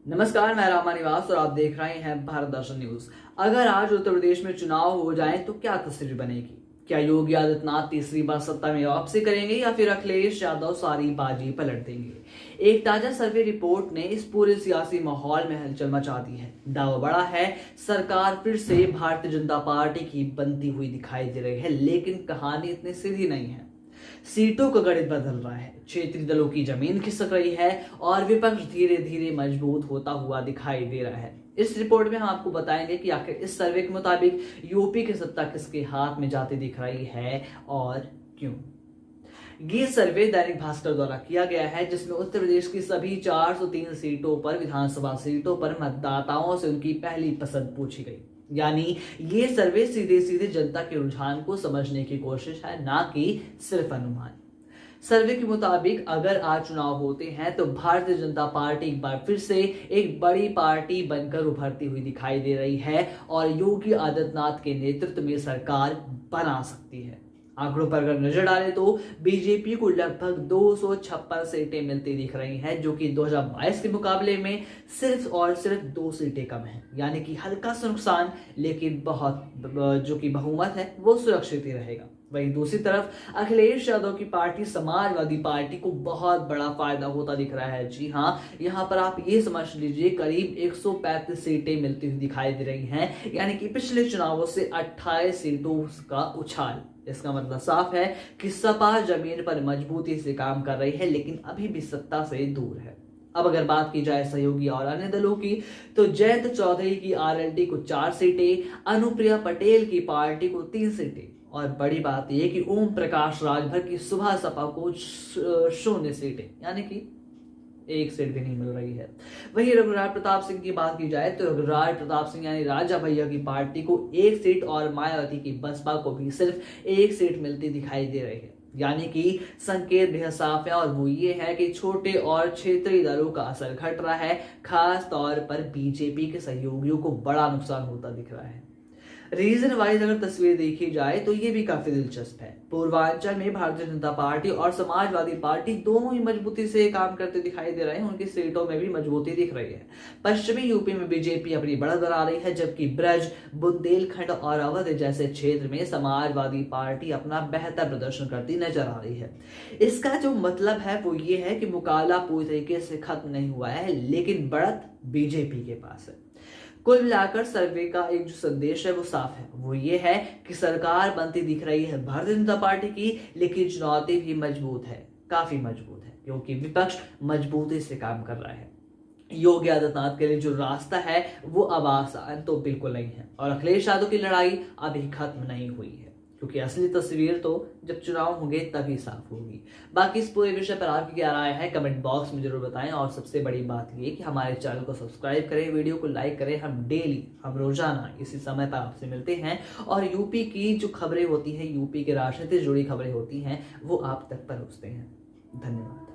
नमस्कार, मैं रामा निवास और आप देख रहे हैं भारत दर्शन न्यूज। अगर आज उत्तर प्रदेश में चुनाव हो जाए तो क्या तस्वीर बनेगी? क्या योगी आदित्यनाथ तीसरी बार सत्ता में वापसी करेंगे या फिर अखिलेश यादव सारी बाजी पलट देंगे? एक ताजा सर्वे रिपोर्ट ने इस पूरे सियासी माहौल में हलचल मचा दी है। दावा बड़ा है, सरकार फिर से भारतीय जनता पार्टी की बनती हुई दिखाई दे रही है, लेकिन कहानी इतनी सीधी नहीं है। सीटों का गणित बदल रहा है, क्षेत्रीय दलों की जमीन खिसक रही है और विपक्ष धीरे धीरे मजबूत होता हुआ दिखाई दे रहा है। इस रिपोर्ट में हम आपको बताएंगे कि आखिर इस सर्वे के मुताबिक यूपी की सत्ता किसके हाथ में जाती दिख रही है और क्यों। ये सर्वे दैनिक भास्कर द्वारा किया गया है, जिसमें उत्तर प्रदेश की सभी 403 सीटों पर विधानसभा सीटों पर मतदाताओं से उनकी पहली पसंद पूछी गई। यानी ये सर्वे सीधे सीधे जनता के रुझान को समझने की कोशिश है, ना कि सिर्फ अनुमान। सर्वे के मुताबिक अगर आज चुनाव होते हैं तो भारतीय जनता पार्टी एक बार फिर से एक बड़ी पार्टी बनकर उभरती हुई दिखाई दे रही है और योगी आदित्यनाथ के नेतृत्व में सरकार बना सकती है। आंकड़ों पर अगर नजर डालें तो बीजेपी को लगभग 256 सीटें मिलती दिख रही हैं, जो कि 2022 के मुकाबले में सिर्फ और सिर्फ 2 सीटें कम हैं। यानी कि हल्का सा नुकसान, लेकिन बहुत जो कि बहुमत है वो सुरक्षित ही रहेगा। वहीं दूसरी तरफ अखिलेश यादव की पार्टी समाजवादी पार्टी को बहुत बड़ा फायदा होता दिख रहा है। जी हाँ, यहाँ पर आप ये समझ लीजिए करीब 135 सीटें मिलती हुई दिखाई दे रही हैं। यानी कि पिछले चुनावों से 28 सीटों का उछाल। इसका मतलब साफ है कि सपा जमीन पर मजबूती से काम कर रही है, लेकिन अभी भी सत्ता से दूर है। अब अगर बात की जाए सहयोगी और अन्य दलों की, तो जयंत चौधरी की आरएलडी को 4 सीटें, अनुप्रिया पटेल की पार्टी को 3 सीटें और बड़ी बात यह कि ओम प्रकाश राजभर की सुबह सपा को 0 सीटें, यानी कि 1 सीट भी नहीं मिल रही है। वहीं रघुराज प्रताप सिंह की बात की जाए तो रघुराज प्रताप सिंह यानी राजा भैया की पार्टी को 1 सीट और मायावती की बसपा को भी सिर्फ 1 सीट मिलती दिखाई दे रही है। यानी कि संकेत बेहद साफ है और वो ये है कि छोटे और क्षेत्रीय दलों का असर घट रहा है। खास तौर पर बीजेपी के सहयोगियों को बड़ा नुकसान होता दिख रहा है। रीजन वाइज अगर तस्वीर देखी जाए तो ये भी काफी दिलचस्प है। पूर्वांचल में भारतीय जनता पार्टी और समाजवादी पार्टी दोनों ही मजबूती से काम करते दिखाई दे रहे हैं, उनकी सीटों में भी मजबूती दिख रही है। पश्चिमी यूपी में बीजेपी अपनी बढ़त बना रही है, जबकि ब्रज, बुंदेलखंड और अवध जैसे क्षेत्र में समाजवादी पार्टी अपना बेहतर प्रदर्शन करती नजर आ रही है। इसका जो मतलब है वो ये है कि मुकाबला पूरी तरीके से खत्म नहीं हुआ है, लेकिन बढ़त बीजेपी के पास है। कुल मिलाकर सर्वे का एक जो संदेश है वो साफ है, वो ये है कि सरकार बनती दिख रही है भारतीय जनता पार्टी की, लेकिन चुनौती भी मजबूत है, काफी मजबूत है, क्योंकि विपक्ष मजबूती से काम कर रहा है। योगी आदित्यनाथ के लिए जो रास्ता है वो अब आसान तो बिल्कुल नहीं है और अखिलेश यादव की लड़ाई अभी खत्म नहीं हुई है, क्योंकि असली तस्वीर तो जब चुनाव होंगे तभी साफ होगी। बाकी इस पूरे विषय पर आपकी क्या राय है कमेंट बॉक्स में जरूर बताएं और सबसे बड़ी बात ये कि हमारे चैनल को सब्सक्राइब करें, वीडियो को लाइक करें। हम रोजाना इसी समय पर आपसे मिलते हैं और यूपी की जो खबरें होती हैं, यूपी के राजनीति से जुड़ी खबरें होती हैं, वो आप तक पहुंचते हैं। धन्यवाद।